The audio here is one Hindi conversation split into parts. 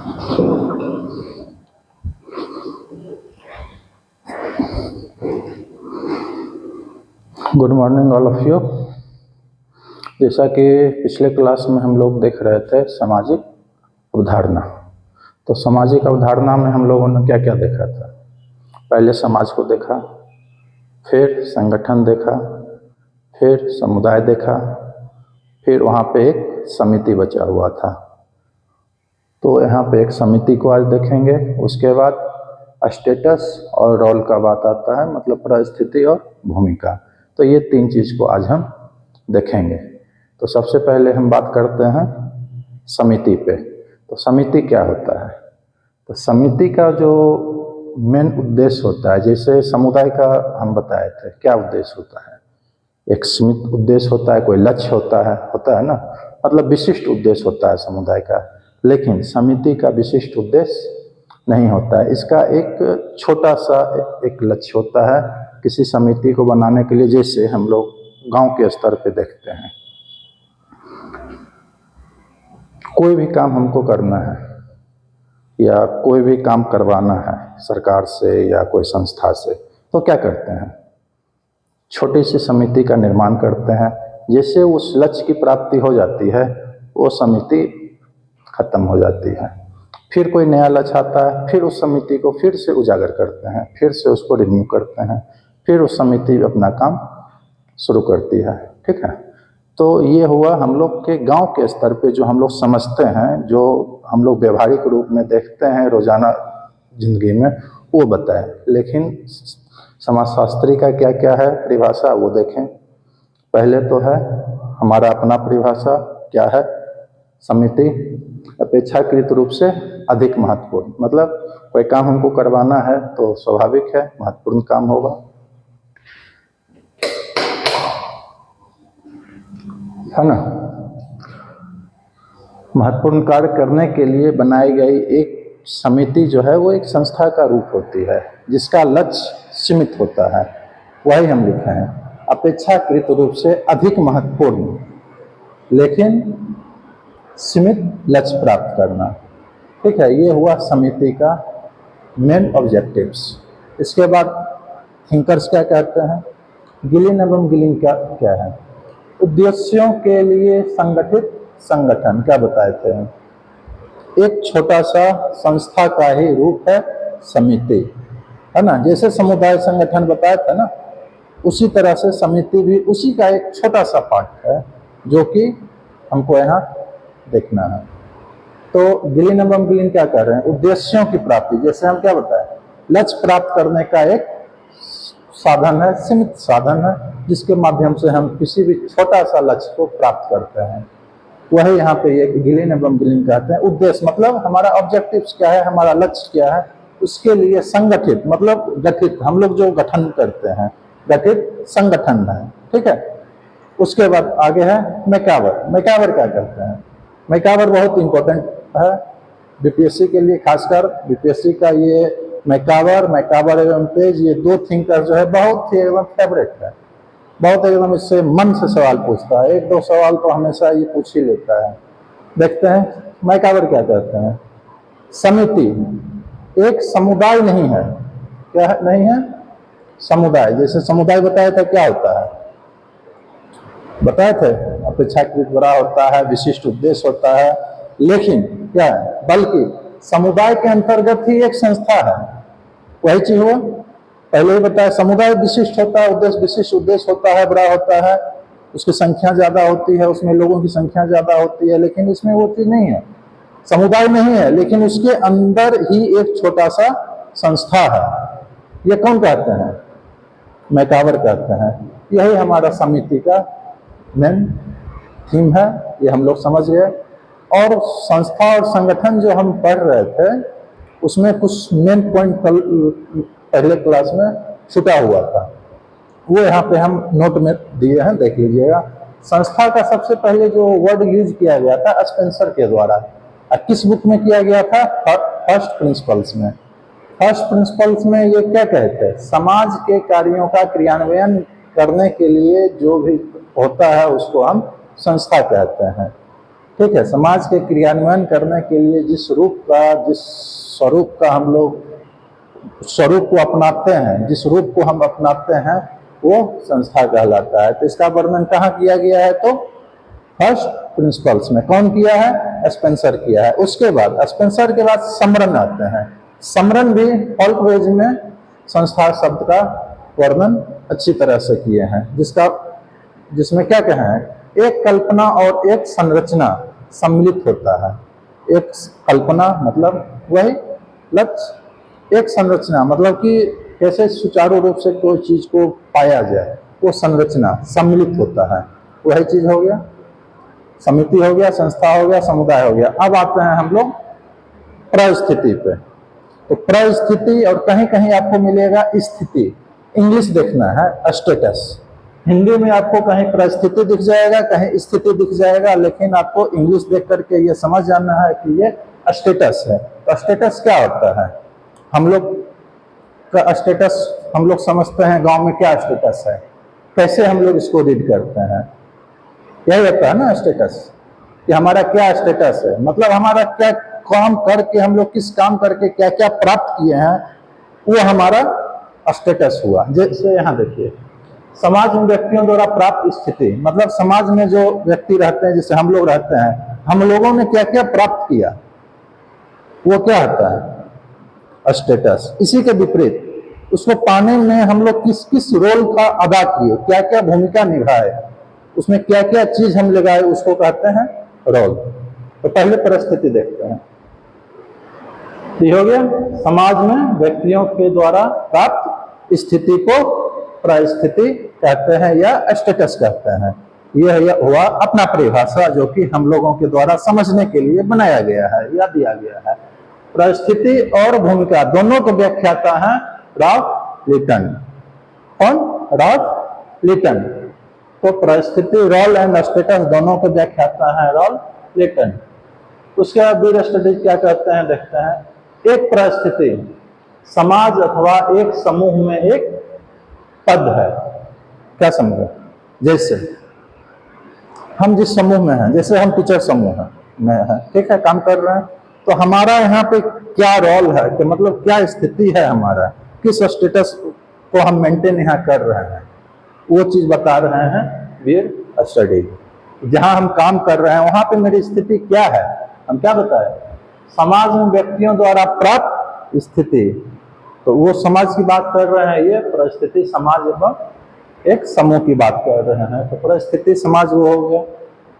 Good morning all of you. जैसा कि पिछले क्लास में हम लोग देख रहे थे सामाजिक अवधारणा, तो सामाजिक अवधारणा में हम लोगों ने क्या क्या देखा था। पहले समाज को देखा, फिर संगठन देखा, फिर समुदाय देखा, फिर वहाँ पे एक समिति बचा हुआ था। तो यहाँ पे एक समिति को आज देखेंगे। उसके बाद स्टेटस और रोल का बात आता है, मतलब परिस्थिति और भूमिका। तो ये तीन चीज़ को आज हम देखेंगे। तो सबसे पहले हम बात करते हैं समिति पे। तो समिति क्या होता है? तो समिति का जो मेन उद्देश्य होता है, जैसे समुदाय का हम बताए थे, क्या उद्देश्य होता है? एक सीमित उद्देश्य होता है, कोई लक्ष्य होता है ना, मतलब विशिष्ट उद्देश्य होता है समुदाय का। लेकिन समिति का विशिष्ट उद्देश्य नहीं होता है। इसका एक छोटा सा एक लक्ष्य होता है किसी समिति को बनाने के लिए। जैसे हम लोग गांव के स्तर पे देखते हैं, कोई भी काम हमको करना है या कोई भी काम करवाना है सरकार से या कोई संस्था से, तो क्या करते हैं? छोटी सी समिति का निर्माण करते हैं। जैसे उस लक्ष्य की प्राप्ति हो जाती है, वो समिति खत्म हो जाती है। फिर कोई नया लक्ष्य आता है, फिर उस समिति को फिर से उजागर करते हैं, फिर से उसको रिन्यू करते हैं, फिर उस समिति अपना काम शुरू करती है। ठीक है, तो ये हुआ हम लोग के गांव के स्तर पे जो हम लोग समझते हैं, जो हम लोग व्यवहारिक रूप में देखते हैं रोजाना जिंदगी में, वो बताएं। लेकिन समाजशास्त्री का क्या क्या है परिभाषा, वो देखें। पहले तो है हमारा अपना परिभाषा क्या है? समिति अपेक्षाकृत रूप से अधिक महत्वपूर्ण, मतलब कोई काम हमको करवाना है तो स्वाभाविक है महत्वपूर्ण काम होगा, है ना। महत्वपूर्ण कार्य करने के लिए बनाई गई एक समिति जो है वो एक संस्था का रूप होती है, जिसका लक्ष्य सीमित होता है। वही हम लिखे हैं, अपेक्षाकृत रूप से अधिक महत्वपूर्ण लेकिन सीमित लक्ष्य प्राप्त करना। ठीक है, ये हुआ समिति का मेन ऑब्जेक्टिव्स। इसके बाद थिंकर्स क्या कहते हैं? गिलिन एवं गिलिन क्या है? उद्देश्यों के लिए संगठित संगठन। क्या बताए थे? एक छोटा सा संस्था का ही रूप है समिति, है ना। जैसे समुदाय संगठन बताया था ना, उसी तरह से समिति भी उसी का एक छोटा सा पार्ट है, जो कि हमको यहाँ देखना है। तो गिलिन एवं गिलिन क्या कर रहे हैं? उद्देश्यों की प्राप्ति। जैसे हम क्या बताएं, लक्ष्य प्राप्त करने का एक साधन है, सीमित साधन है, जिसके माध्यम से हम किसी भी छोटा सा लक्ष्य को प्राप्त करते हैं। वही यहाँ पे ये गिलिन एवं गिलिन कहते हैं। उद्देश्य मतलब हमारा ऑब्जेक्टिव्स क्या है, हमारा लक्ष्य क्या है, उसके लिए संगठित मतलब गठित, हम लोग जो गठन करते हैं, गठित संगठन है। ठीक है, उसके बाद आगे है मैकावर। मैकावर क्या कहते हैं? मैकावर बहुत इंपॉर्टेंट है बीपीएससी के लिए, खासकर बीपीएससी का ये मैकावर एवं पेज, ये दो थिंकर जो है बहुत ही एकदम फेवरेट है। बहुत एकदम इससे मन से सवाल पूछता है, एक दो सवाल तो हमेशा ये पूछ ही लेता है। देखते हैं मैकावर क्या कहते हैं। समिति एक समुदाय नहीं है। क्या है? नहीं है समुदाय। जैसे समुदाय बताया था क्या होता है, बताए थे, अपेक्षाकृत बड़ा होता है, विशिष्ट उद्देश्य होता है, लेकिन क्या है, बल्कि समुदाय के अंतर्गत ही एक संस्था है। वही चीज हुआ, पहले ही बताया, समुदाय विशिष्ट होता है, उद्देश्य विशिष्ट उद्देश्य होता है, बड़ा होता है, उसकी संख्या ज्यादा होती है, उसमें लोगों की संख्या ज्यादा होती है। लेकिन इसमें वो चीज नहीं है, समुदाय नहीं है, लेकिन उसके अंदर ही एक छोटा सा संस्था है। ये कौन कहते हैं? मैकावर कहते हैं। यही हमारा समिति का मेन थीम है, ये हम लोग समझ गए। और संस्था और संगठन जो हम पढ़ रहे थे, उसमें कुछ मेन पॉइंट पहले क्लास में छुटा हुआ था, वो यहाँ पे हम नोट में दिए हैं, देख लीजिएगा। संस्था का सबसे पहले जो वर्ड यूज किया गया था स्पेंसर के द्वारा, किस बुक में किया गया था? फर्स्ट प्रिंसिपल्स में। फर्स्ट प्रिंसिपल्स में ये क्या कहते हैं? समाज के कार्यों का क्रियान्वयन करने के लिए जो भी होता है उसको हम संस्था कहते हैं। ठीक है। समाज के क्रियान्वयन करने के लिए जिस स्वरूप का हम लोग स्वरूप को अपनाते हैं, जिस रूप को हम अपनाते हैं, वो संस्था कहलाता है। तो इसका वर्णन कहाँ किया गया है? तो फर्स्ट प्रिंसिपल्स में। कौन किया है? स्पेंसर किया है। उसके बाद स्पेंसर के बाद समरन आते हैं। समरन भी फॉल्कवेज में संस्था शब्द का वर्णन अच्छी तरह से किए हैं, जिसमें क्या कहे हैं? एक कल्पना और एक संरचना सम्मिलित होता है। एक कल्पना मतलब वही लक्ष्य, एक संरचना मतलब कि कैसे सुचारू रूप से कोई चीज को पाया जाए, वो संरचना सम्मिलित होता है। वही चीज हो गया, समिति हो गया, संस्था हो गया, समुदाय हो गया। अब आते हैं हम लोग परिस्थिति पे। तो परिस्थिति, और कहीं कहीं आपको मिलेगा स्थिति। इंग्लिश देखना है, स्टेटस। हिंदी में आपको कहीं परिस्थिति दिख जाएगा, कहीं स्थिति दिख जाएगा, लेकिन आपको इंग्लिश देख करके ये समझ जाना है कि ये स्टेटस है। तो स्टेटस क्या होता है? हम लोग का स्टेटस हम लोग समझते हैं गांव में क्या स्टेटस है, कैसे हम लोग इसको रीड करते हैं? यही होता है ना स्टेटस, कि हमारा क्या स्टेटस है, मतलब हमारा क्या काम करके, हम लोग किस काम करके क्या क्या प्राप्त किए हैं, वो हमारा स्टेटस हुआ। जैसे यहाँ देखिए, समाज में व्यक्तियों द्वारा प्राप्त स्थिति, मतलब समाज में जो व्यक्ति रहते हैं, जैसे हम लोग रहते हैं, हम लोगों ने क्या क्या प्राप्त किया, वो क्या होता है? स्टेटस। इसी के विपरीत उसको पाने में हम लोग किस किस रोल का अदा किए, क्या क्या भूमिका निभाए, उसमें क्या क्या चीज हम लगाए, उसको कहते हैं रोल। तो पहले परिस्थिति देखते हैं। ये हो गया समाज में व्यक्तियों के द्वारा प्राप्त स्थिति को परिस्थिति कहते हैं या स्टेटस कहते हैं। यह हुआ अपना परिभाषा, जो कि हम लोगों के द्वारा समझने के लिए बनाया गया है या दिया गया है। परिस्थिति और भूमिका दोनों को व्याख्याता है राल्फ लिटन। कौन? राल्फ लिटन। तो परिस्थिति, रोल एंड स्टेटस दोनों को व्याख्याता है राल्फ लिटन। उसके बाद बीर स्टडीज क्या कहते हैं, देखते हैं। एक परिस्थिति समाज अथवा एक समूह में एक पद है। क्या समझे? जैसे हम जिस समूह में हैं, जैसे हम टीचर समूह में हैं, ठीक है, काम कर रहे हैं, तो हमारा यहाँ पे क्या रोल है, कि मतलब क्या स्थिति है हमारा, किस स्टेटस को हम मेंटेन यहाँ कर रहे हैं, वो चीज बता रहे हैं बीर स्टडीज। जहाँ हम काम कर रहे हैं वहां पे मेरी स्थिति क्या है, हम क्या बताएं? समाज में व्यक्तियों द्वारा प्राप्त स्थिति, तो वो समाज की बात कर रहे हैं। ये परिस्थिति समाज एवं एक समूह की बात कर रहे हैं। तो परिस्थिति समाज वो हो गया,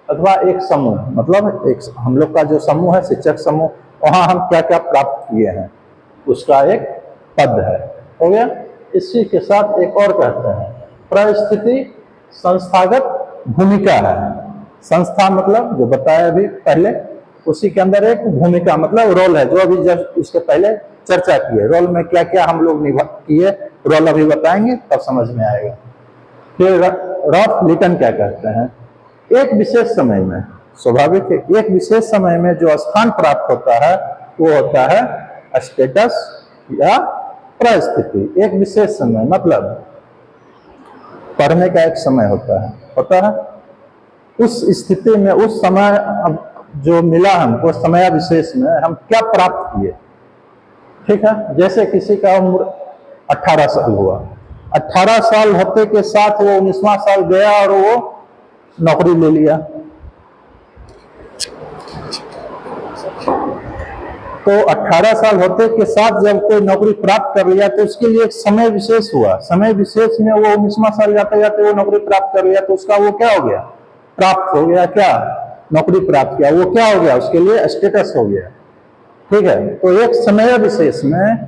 अथवा एक समूह, मतलब एक हम लोग का जो समूह है, शिक्षक समूह, वहां हम क्या क्या प्राप्त किए हैं, उसका एक पद है। हो गया। इसी के साथ एक और कहते हैं, परिस्थिति संस्थागत भूमिका है। संस्था मतलब जो बताया अभी पहले, उसी के अंदर एक भूमिका मतलब रोल है, जो अभी जब इसके पहले चर्चा की है। रोल में क्या क्या हम लोग निभा किए, रोल अभी बताएंगे तब समझ में आएगा। फिर राल्फ लिटन क्या कहते हैं? एक विशेष समय में, स्वाभाविक है, एक विशेष समय में जो स्थान प्राप्त होता है वो होता है स्टेटस या परिस्थिति। एक विशेष समय मतलब पढ़ने का एक समय होता है। उस स्थिति में, उस समय अब जो मिला हमको समय विशेष में, हम क्या प्राप्त किए, ठीक है। जैसे किसी का उम्र 18 साल हुआ, 18 साल होते के साथ वो 19वां साल गया और वो नौकरी ले लिया। तो 18 साल होते के साथ जब कोई नौकरी प्राप्त कर लिया, तो उसके लिए एक समय विशेष हुआ। समय विशेष में वो 19वां साल जाते जाते वो नौकरी प्राप्त कर लिया, तो उसका वो क्या हो गया? प्राप्त हो गया। क्या? नौकरी प्राप्त किया। वो क्या हो गया? उसके लिए स्टेटस हो गया, ठीक है। तो एक समय विशेष में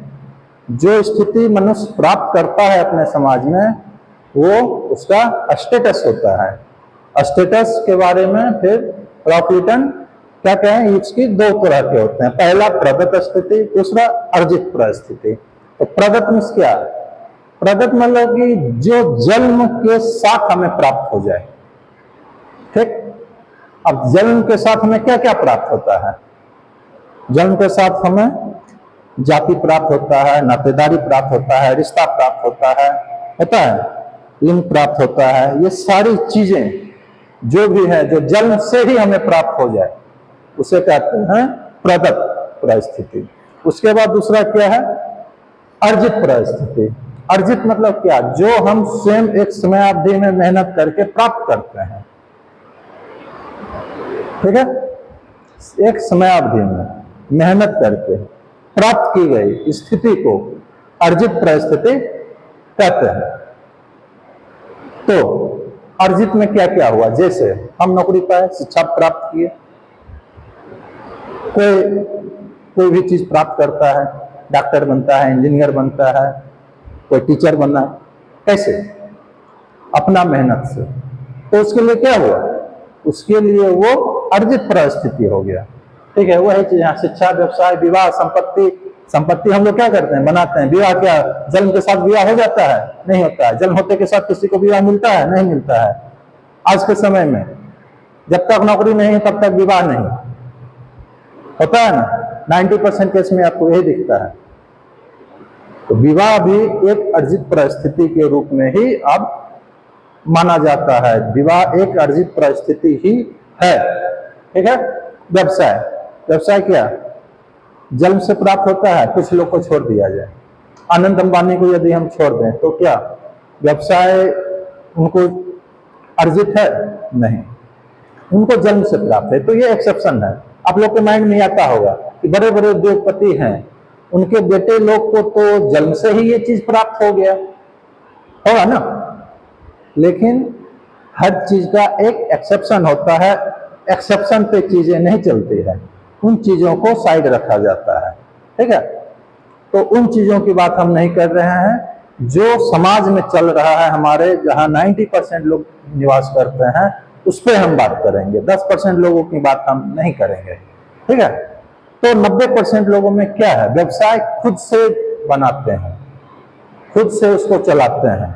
जो स्थिति मनुष्य प्राप्त करता है अपने समाज में, वो उसका स्टेटस होता है। स्टेटस के बारे में फिर राल्फ लिटन क्या कहें, इसकी दो तरह के होते हैं। पहला प्रदत्त स्थिति, दूसरा अर्जित परिस्थिति। तो प्रदत्त मीन्स क्या? प्रदत्त मतलब कि जो जन्म के साथ हमें प्राप्त हो जाए, ठीक। अब जन्म के साथ हमें क्या क्या प्राप्त होता है? जन्म के साथ हमें जाति प्राप्त होता है, नातेदारी प्राप्त होता है, रिश्ता प्राप्त होता है, लिंग प्राप्त होता है। ये सारी चीजें जो भी है जो जन्म से ही हमें प्राप्त हो जाए उसे कहते हैं प्रदत्त परिस्थिति। उसके बाद दूसरा क्या है? अर्जित परिस्थिति। अर्जित मतलब क्या? जो हम स्वयं एक समयावधि में मेहनत करके प्राप्त करते हैं। ठीक है, एक समयावधि में मेहनत करके प्राप्त की गई स्थिति को अर्जित परिस्थिति कहते हैं। तो अर्जित में क्या क्या हुआ? जैसे हम नौकरी पाए, शिक्षा प्राप्त किए, कोई भी चीज प्राप्त करता है, डॉक्टर बनता है, इंजीनियर बनता है, कोई टीचर बनना, कैसे? अपना मेहनत से। तो उसके लिए क्या हुआ? उसके लिए वो अर्जित परिस्थिति हो गया। ठीक है, वही चीज यहाँ शिक्षा, व्यवसाय, विवाह, संपत्ति हम लोग क्या करते हैं? बनाते हैं। विवाह क्या जन्म के साथ विवाह हो जाता है? नहीं होता है। जन्म होते के साथ किसी को विवाह मिलता है? नहीं मिलता है। आज के समय में जब तक नौकरी नहीं है तब तक विवाह नहीं होता है ना। 90% केस में आपको यही दिखता है। तो विवाह भी एक अर्जित परिस्थिति के रूप में ही अब माना जाता है। विवाह एक अर्जित परिस्थिति ही है। ठीक है। व्यवसाय क्या जन्म से प्राप्त होता है? कुछ लोग को छोड़ दिया जाए, अनंत अंबानी को यदि हम छोड़ दें तो क्या व्यवसाय उनको अर्जित है? नहीं, उनको जन्म से प्राप्त है। तो ये एक्सेप्शन है। आप लोग के माइंड में आता होगा कि बड़े बड़े उद्योगपति हैं, उनके बेटे लोग को तो जन्म से ही ये चीज प्राप्त हो गया होगा ना। लेकिन हर चीज का एक एक्सेप्शन होता है। एक्सेप्शन पे चीजें नहीं चलती है, उन चीजों को साइड रखा जाता है। ठीक है, तो उन चीजों की बात हम नहीं कर रहे हैं जो समाज में चल रहा है हमारे, जहां 90% लोग निवास करते हैं, उस पर हम बात करेंगे। 10% लोगों की बात हम नहीं करेंगे। ठीक है, तो 90% लोगों में क्या है? व्यवसाय खुद से बनाते हैं, खुद से उसको चलाते हैं,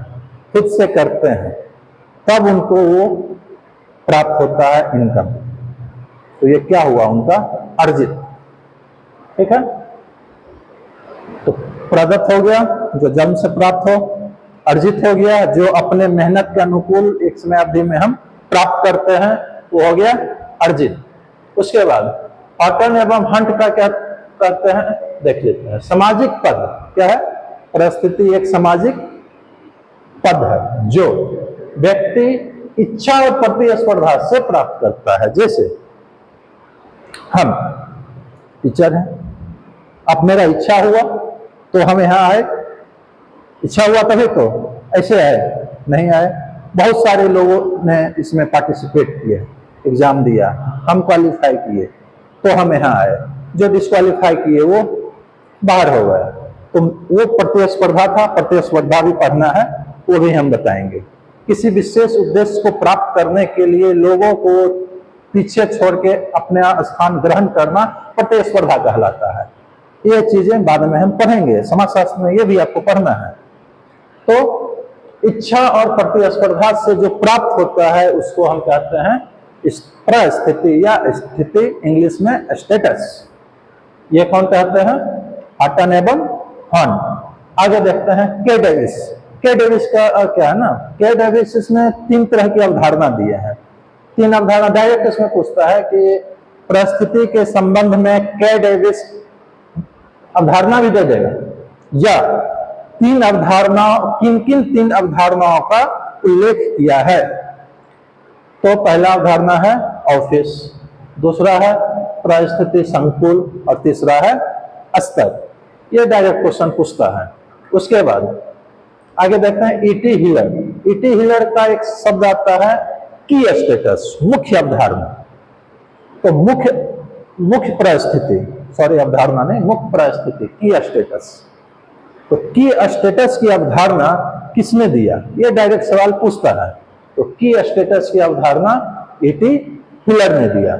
खुद से करते हैं, तब उनको वो प्राप्त होता है इनकम। तो ये क्या हुआ? उनका अर्जित। ठीक है, तो प्रदत्त हो गया जो जन्म से प्राप्त हो, अर्जित हो गया जो अपने मेहनत के अनुकूल एक समयावधि में हम प्राप्त करते हैं, वो हो गया अर्जित। उसके बाद हॉटन एवं हंट का क्या कहते हैं देख लेते हैं। सामाजिक पद क्या है? परिस्थिति एक सामाजिक पद है जो व्यक्ति इच्छा और प्रतिस्पर्धा से प्राप्त करता है। जैसे हम टीचर हैं, अब मेरा इच्छा हुआ तो हम यहाँ आए, इच्छा हुआ तभी तो ऐसे आए, नहीं आए। बहुत सारे लोगों ने इसमें पार्टिसिपेट किए, एग्जाम दिया, हम क्वालिफाई किए तो हम यहाँ आए। जो डिस्क्वालीफाई किए वो बाहर हो गए। तो वो प्रतिस्पर्धा था, प्रतिस्पर्धा भी पढ़ना है, वो भी हम बताएंगे। किसी विशेष उद्देश्य को प्राप्त करने के लिए लोगों को पीछे छोड़ के अपना स्थान ग्रहण करना प्रतिस्पर्धा कहलाता है। ये चीजें बाद में हम पढ़ेंगे, समाजशास्त्र में ये भी आपको पढ़ना है। तो इच्छा और प्रतिस्पर्धा से जो प्राप्त होता है उसको हम कहते हैं परिस्थिति या स्थिति, इंग्लिश में स्टेटस। ये कौन कहते हैं? हॉटन एवं हंट। आगे देखते हैं के डेविस। के डेविस का क्या है ना, के डेविस इसमें 3 तरह की अवधारणा दिए हैं। 3 अवधारणा डायरेक्ट इसमें पूछता है कि परिस्थिति के संबंध में के डेविस अवधारणा भी दे देगा, या 3 अवधारणाओं, किन किन 3 अवधारणाओं का उल्लेख किया है। तो पहला अवधारणा है ऑफिस, दूसरा है परिस्थिति संकुल, और तीसरा है स्तर। ये डायरेक्ट क्वेश्चन पूछता है। उसके बाद आगे देखते हैं ईटी हिलर। ईटी हिलर का एक शब्द आता है की स्टेटस, मुख्य अवधारणा। तो मुख्य परिस्थिति, सॉरी अवधारणा नहीं, मुख्य परिस्थिति की स्टेटस। तो की स्टेटस की अवधारणा किसने दिया? ये डायरेक्ट सवाल पूछता है। तो की स्टेटस की अवधारणा ईटी हिलर ने दिया।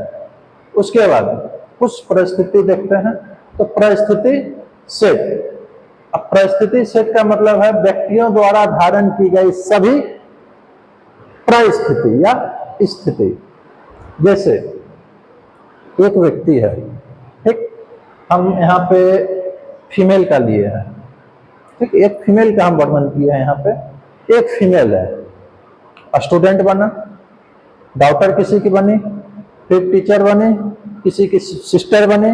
उसके बाद कुछ परिस्थिति देखते हैं। तो परिस्थिति सेट। अब परिस्थिति सेट का मतलब है व्यक्तियों द्वारा धारण की गई सभी परिस्थिति या स्थिति। जैसे एक व्यक्ति है, ठीक, हम यहाँ पे फीमेल का लिए हैं, ठीक, एक फीमेल का हम वर्णन किए हैं। यहाँ पे एक फीमेल है, स्टूडेंट बना, डॉक्टर किसी की बनी, फिर टीचर बने, किसी की सिस्टर बने।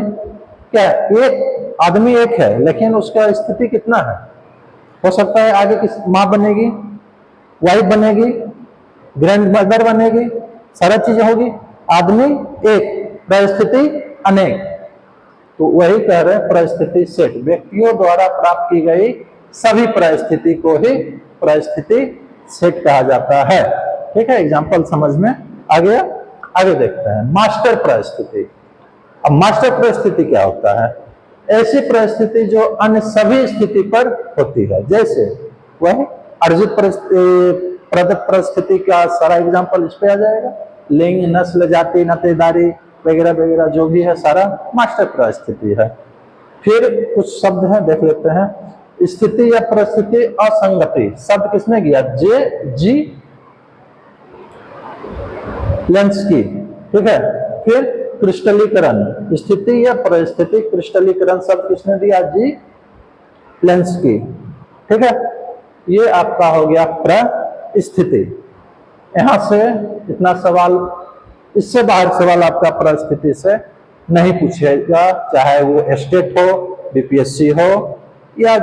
क्या एक आदमी एक है, लेकिन उसका स्थिति कितना है? हो सकता है आगे किस माँ बनेगी, वाइफ बनेगी, ग्रैंड मदर बनेगी, सारा चीजें होगी। आदमी एक, परिस्थिति अनेक। तो वही कह रहे हैं परिस्थिति सेट, व्यक्तियों द्वारा प्राप्त की गई सभी परिस्थिति को ही परिस्थिति सेट कहा जाता है। ठीक है, एग्जाम्पल समझ में आ गया। आगे देखते हैं मास्टर परिस्थिति। अब मास्टर परिस्थिति क्या होता है? ऐसी परिस्थिति जो अन्य सभी स्थिति पर होती है। जैसे वह अर्जित प्रदत्त परिस्थिति का सारा एग्जाम्पल इस पे आ जाएगा। लिंग, नस्ल, जाति, नातेदारी वगैरह वगैरह जो भी है सारा मास्टर परिस्थिति है। फिर कुछ शब्द हैं, देख लेते हैं। स्थिति या परिस्थिति असंगति, शब्द किसने किया? J.G. लेंस्की। ठीक है। फिर क्रिस्टलीकरण, स्थिति या परिस्थिति क्रिस्टलीकरण शब्द किसने दिया? G. लेंस्की। ठीक है, ये आपका हो गया परिस्थिति। यहां से इतना सवाल, इससे बाहर सवाल आपका परिस्थिति से नहीं पूछेगा, चाहे वो स्टेट हो, बीपीएससी हो या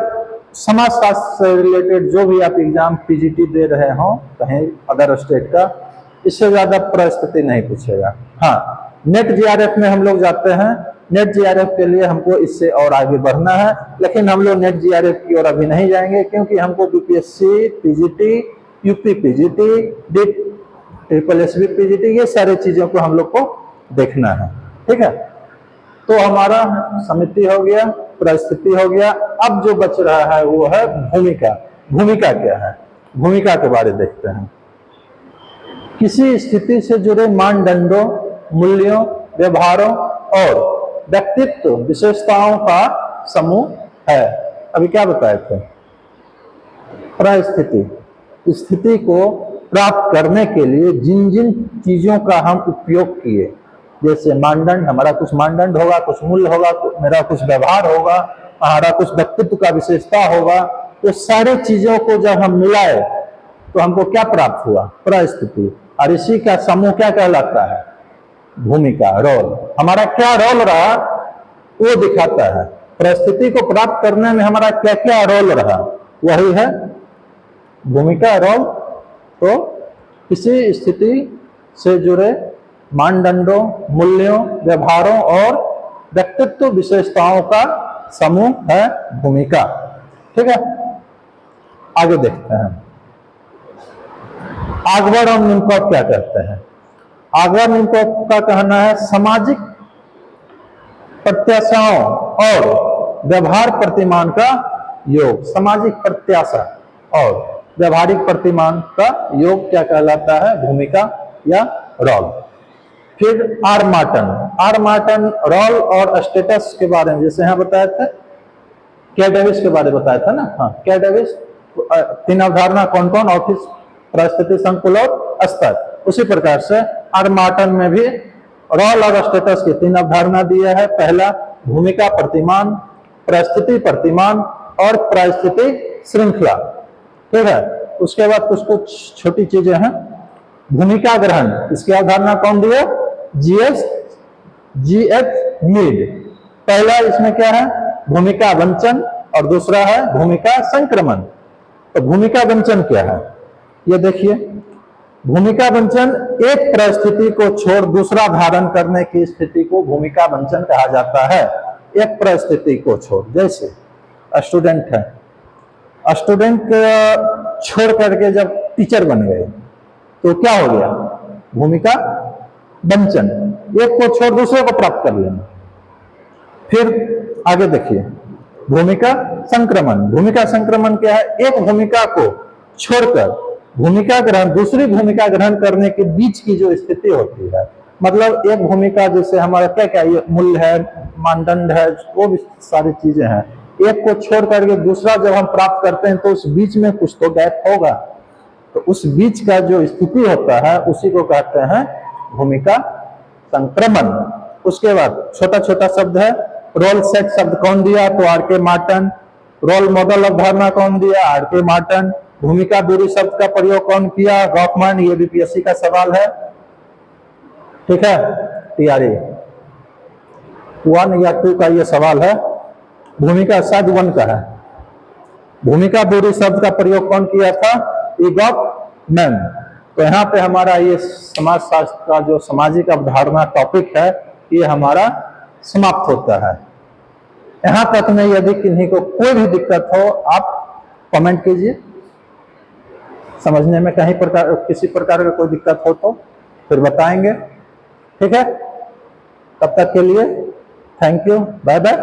समाजशास्त्र से रिलेटेड जो भी आप एग्जाम पीजीटी दे रहे हो कहीं अदर स्टेट का, इससे ज्यादा परिस्थिति नहीं पूछेगा। हाँ, नेट जीआरएफ में हम लोग जाते हैं। नेट जीआरएफ के लिए हमको इससे और आगे बढ़ना है, लेकिन हम लोग नेट जीआरएफ की ओर अभी नहीं जाएंगे, क्योंकि हमको बीपीएससी, पीजीटी, यूपी पीजीटी, डिट, ट्रिपल एसबी पीजीटी, ये सारी चीजों को हम लोग को देखना है। ठीक है, तो हमारा समिति हो गया, परिस्थिति हो गया। अब जो बच रहा है वो है भूमिका। भूमिका क्या है? भूमिका के बारे में देखते हैं। किसी स्थिति से जुड़े मानदंडों, मूल्यों, व्यवहारों और व्यक्तित्व विशेषताओं का समूह है। अभी क्या बताए थे? परिस्थिति, स्थिति को प्राप्त करने के लिए जिन जिन चीजों का हम उपयोग किए, जैसे मानदंड, हमारा कुछ मानदंड होगा, कुछ मूल्य होगा, मेरा कुछ व्यवहार होगा, हमारा कुछ व्यक्तित्व का विशेषता होगा, तो सारी चीजों को जब हम मिलाए तो हमको क्या प्राप्त हुआ? परिस्थिति। और इसी का समूह क्या कहलाता है? भूमिका, रोल। हमारा क्या रोल रहा वो दिखाता है। परिस्थिति को प्राप्त करने में हमारा क्या क्या रोल रहा, वही है भूमिका, रोल। तो किसी स्थिति से जुड़े मानदंडों, मूल्यों, व्यवहारों और व्यक्तित्व विशेषताओं का समूह है भूमिका। ठीक है, आगे देखते हैं। आगवर और निम्कोफ क्या कहते हैं? आगवर निम्कोफ का कहना है सामाजिक प्रत्याशाओं और व्यवहार प्रतिमान का योग। सामाजिक प्रत्याशा और व्यवहारिक प्रतिमान का योग क्या कहलाता है? भूमिका या रोल। फिर आर मार्टन रोल और स्टेटस के बारे में जैसे यहाँ बताया था, के डेविस के बारे में बताया था ना। हाँ, के डेविस 3 अवधारणा कौन कौन? ऑफिस, परिस्थिति, संकुल और स्तर। उसी प्रकार से आर मार्टन में भी रोल और स्टेटस की 3 अवधारणा दिया है। पहला भूमिका प्रतिमान, परिस्थिति प्रतिमान और परिस्थिति श्रृंखला। ठीक है, उसके बाद कुछ कुछ छोटी चीजें हैं। भूमिका ग्रहण, इसकी अवधारणा कौन दिया? GF Mead. पहला इसमें क्या है? भूमिका वंचन और दूसरा है भूमिका संक्रमण। तो भूमिका वंचन क्या है ये देखिए। भूमिका वंचन एक परिस्थिति को छोड़ दूसरा धारण करने की स्थिति को भूमिका वंचन कहा जाता है। एक परिस्थिति को छोड़, जैसे स्टूडेंट है, स्टूडेंट छोड़ करके जब टीचर बन गए तो क्या हो गया? भूमिका वंचन, एक को छोड़ दूसरे को प्राप्त कर लेना। फिर आगे देखिए भूमिका संक्रमण। भूमिका संक्रमण क्या है? एक भूमिका को छोड़कर भूमिका ग्रहण, दूसरी भूमिका ग्रहण करने के बीच की जो स्थिति होती है, मतलब एक भूमिका जैसे हमारा क्या क्या मूल्य है, मानदंड है, वो भी सारी चीजें हैं, एक को छोड़ करके दूसरा जब हम प्राप्त करते हैं तो उस बीच में कुछ तो गैप होगा, तो उस बीच का जो स्थिति होता है उसी को कहते हैं भूमिका संक्रमण। उसके बाद छोटा छोटा शब्द है। रोल सेट शब्द कौन दिया? तो आर.के. मार्टन। रोल मॉडल अवधारणा कौन दिया? आर.के. मार्टन। भूमिका दूरी शब्द का प्रयोग कौन किया? गॉफमैन। ये बीपीएससी का सवाल है। ठीक है, तैयारी 1 या 2 का ये सवाल है। भूमिका शायद 1 का है। भूमिका बुरी शब्द का प्रयोग कौन किया था? इगॉफ मैन। तो यहाँ पे हमारा ये समाज शास्त्र का जो सामाजिक अवधारणा टॉपिक है ये हमारा समाप्त होता है। यहाँ तक में यदि किन्हीं को कोई भी दिक्कत हो आप कमेंट कीजिए, समझने में कहीं प्रकार किसी प्रकार का कोई दिक्कत हो तो फिर बताएंगे। ठीक है, तब तक के लिए थैंक यू, बाय बाय।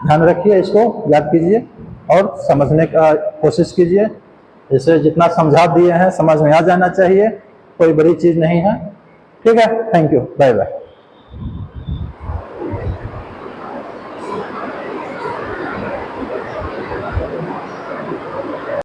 ध्यान रखिए, इसको याद कीजिए और समझने का कोशिश कीजिए। इसे जितना समझा दिए हैं समझ में आ जाना चाहिए, कोई बड़ी चीज नहीं है। ठीक है, थैंक यू, बाय बाय।